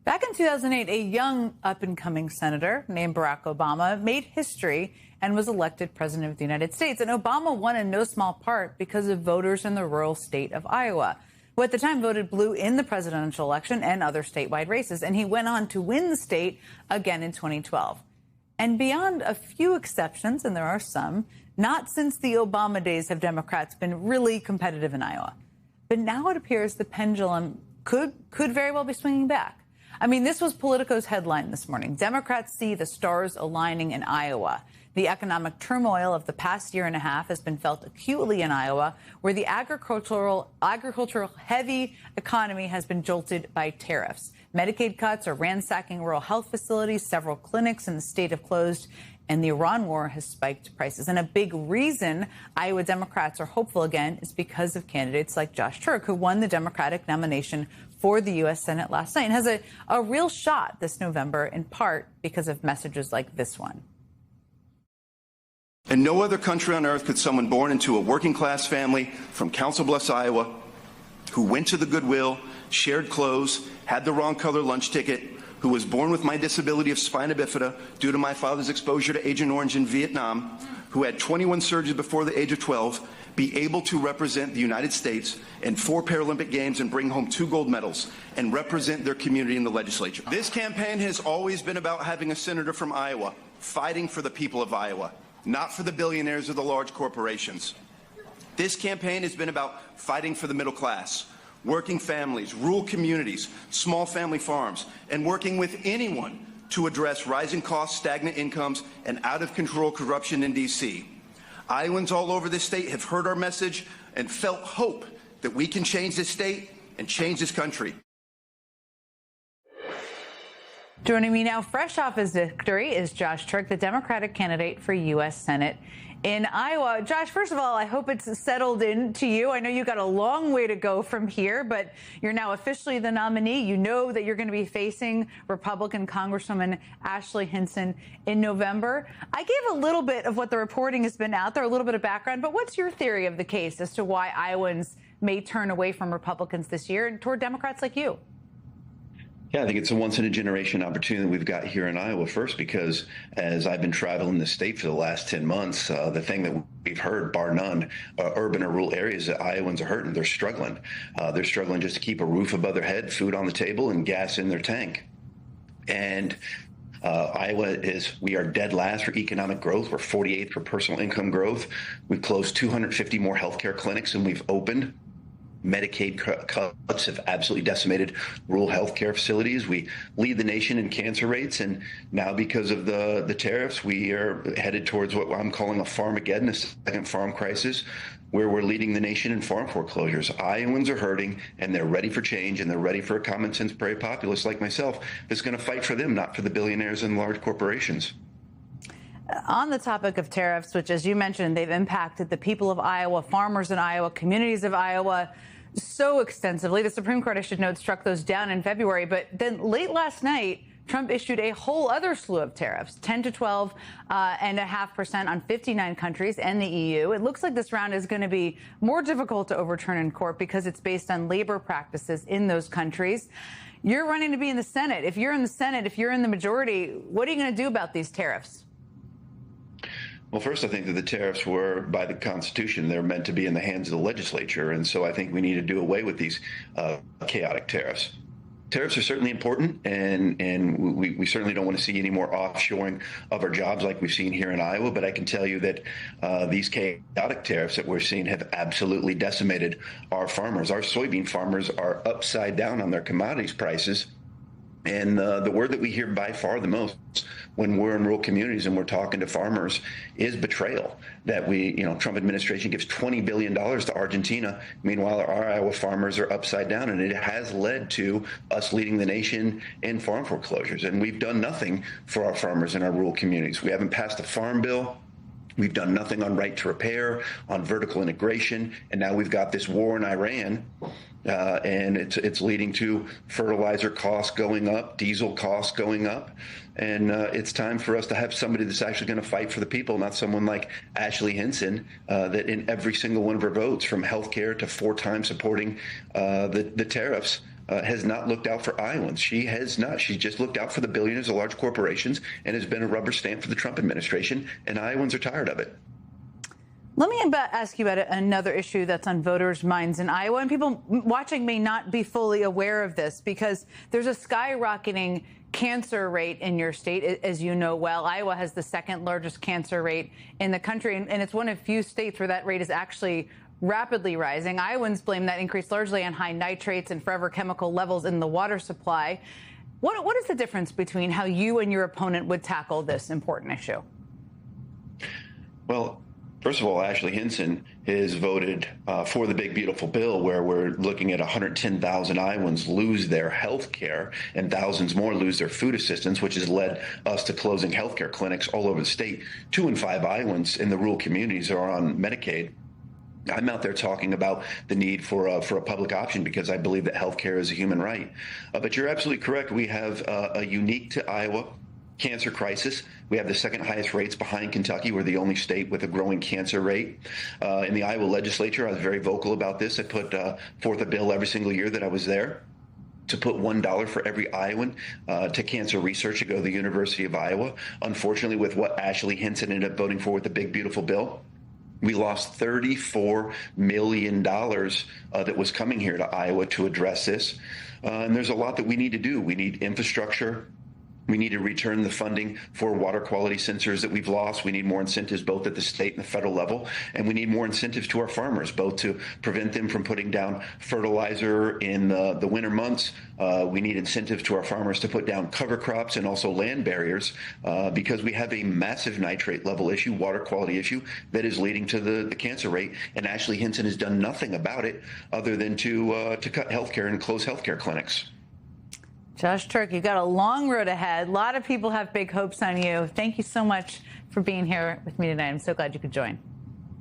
Back in 2008, a young up-and-coming senator named Barack Obama made history and was elected president of the United States. And Obama won in no small part because of voters in the rural state of Iowa, who at the time voted blue in the presidential election and other statewide races. And he went on to win the state again in 2012. And beyond a few exceptions, and there are some, not since the Obama days have Democrats been really competitive in Iowa. But now it appears the pendulum could very well be swinging back. I mean, this was Politico's headline this morning. Democrats see the stars aligning in Iowa. The economic turmoil of the past year and a half has been felt acutely in Iowa, where the agricultural heavy economy has been jolted by tariffs. Medicaid cuts are ransacking rural health facilities. Several clinics in the state have closed, and the Iran war has spiked prices. And a big reason Iowa Democrats are hopeful again is because of candidates like Josh Turk, who won the Democratic nomination for the U.S. Senate last night and has a real shot this November, in part because of messages like this one. In no other country on earth could someone born into a working-class family from Council Bluffs, Iowa, who went to the Goodwill, shared clothes, had the wrong color lunch ticket, who was born with my disability of spina bifida due to my father's exposure to Agent Orange in Vietnam, who had 21 surgeries before the age of 12, be able to represent the United States in 4 Paralympic Games and bring home 2 gold medals and represent their community in the legislature. This campaign has always been about having a senator from Iowa fighting for the people of Iowa, not for the billionaires or the large corporations. This campaign has been about fighting for the middle class, working families, rural communities, small family farms, and working with anyone to address rising costs, stagnant incomes, and out-of-control corruption in D.C. Iowans all over this state have heard our message and felt hope that we can change this state and change this country. Joining me now, fresh off his victory, is Josh Turk, the Democratic candidate for U.S. Senate in Iowa. Josh, first of all, I hope it's settled into you. I know you got a long way to go from here, but you're now officially the nominee. You know that you're going to be facing Republican Congresswoman Ashley Hinson in November. I gave a little bit of what the reporting has been out there, a little bit of background, but what's your theory of the case as to why Iowans may turn away from Republicans this year and toward Democrats like you? Yeah, I think it's a once-in-a-generation opportunity we've got here in Iowa. First, because as I've been traveling the state for the last 10 months, the thing that we've heard, bar none, urban or rural areas, that Iowans are hurting. They're struggling. They're struggling just to keep a roof above their head, food on the table, and gas in their tank. And Iowa we are dead last for economic growth. We're 48th for personal income growth. We've closed 250 more healthcare clinics than we've opened. Medicaid cuts have absolutely decimated rural healthcare facilities. We lead the nation in cancer rates, and now because of the tariffs, we are headed towards what I'm calling a farmageddon, a second farm crisis, where we're leading the nation in farm foreclosures. Iowans are hurting, and they're ready for change, and they're ready for a common sense prairie populist like myself that's going to fight for them, not for the billionaires and large corporations. On the topic of tariffs, which, as you mentioned, they've impacted the people of Iowa, farmers in Iowa, communities of Iowa so extensively. The Supreme Court, I should note, struck those down in February. But then late last night, Trump issued a whole other slew of tariffs, 10 to 12.5% on 59 countries and the EU. It looks like this round is going to be more difficult to overturn in court because it's based on labor practices in those countries. You're running to be in the Senate. If you're in the Senate, if you're in the majority, what are you going to do about these tariffs? Well, first, I think that the tariffs were, by the Constitution, they're meant to be in the hands of the legislature. And so I think we need to do away with these chaotic tariffs. Tariffs are certainly important, and we certainly don't want to see any more offshoring of our jobs like we've seen here in Iowa. But I can tell you that these chaotic tariffs that we're seeing have absolutely decimated our farmers. Our soybean farmers are upside down on their commodities prices. And the word that we hear by far the most when we're in rural communities and we're talking to farmers is betrayal. That Trump administration gives $20 billion to Argentina. Meanwhile, our Iowa farmers are upside down, and it has led to us leading the nation in farm foreclosures. And we've done nothing for our farmers in our rural communities. We haven't passed a farm bill. We've done nothing on right to repair, on vertical integration, and now we've got this war in Iran, and it's leading to fertilizer costs going up, diesel costs going up, and it's time for us to have somebody that's actually going to fight for the people, not someone like Ashley Hinson, that in every single one of her votes, from healthcare to 4 times supporting the tariffs, has not looked out for Iowans. She has not. She's just looked out for the billionaires of large corporations and has been a rubber stamp for the Trump administration, and Iowans are tired of it. Let me ask you about another issue that's on voters' minds in Iowa, and people watching may not be fully aware of this because there's a skyrocketing cancer rate in your state, as you know well. Iowa has the second largest cancer rate in the country, and it's one of few states where that rate is actually rapidly rising. Iowans blame that increase largely on high nitrates and forever chemical levels in the water supply. What is the difference between how you and your opponent would tackle this important issue? Well, first of all, Ashley Hinson has voted for the big, beautiful bill where we're looking at 110,000 Iowans lose their health care and thousands more lose their food assistance, which has led us to closing health care clinics all over the state. 2 in 5 Iowans in the rural communities are on Medicaid. I'm out there talking about the need for a public option because I believe that health care is a human right. But you're absolutely correct. We have a unique to Iowa cancer crisis. We have the second highest rates behind Kentucky. We're the only state with a growing cancer rate. In the Iowa legislature, I was very vocal about this. I put forth a bill every single year that I was there to put $1 for every Iowan to cancer research to go to the University of Iowa. Unfortunately, with what Ashley Hinson ended up voting for with the big, beautiful bill, we lost $34 million that was coming here to Iowa to address this. And there's a lot that we need to do. We need infrastructure. We need to return the funding for water quality sensors that we've lost. We need more incentives both at the state and the federal level. And we need more incentives to our farmers, both to prevent them from putting down fertilizer in the winter months. We need incentives to our farmers to put down cover crops and also land barriers because we have a massive nitrate level issue, water quality issue that is leading to the cancer rate. And Ashley Hinson has done nothing about it other than to cut healthcare and close healthcare clinics. Josh Turk, you've got a long road ahead. A lot of people have big hopes on you. Thank you so much for being here with me tonight. I'm so glad you could join.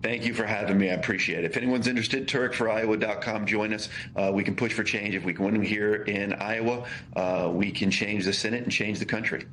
Thank you for having me. I appreciate it. If anyone's interested, TurkForIowa.com. Join us. We can push for change. If we can win here in Iowa, we can change the Senate and change the country.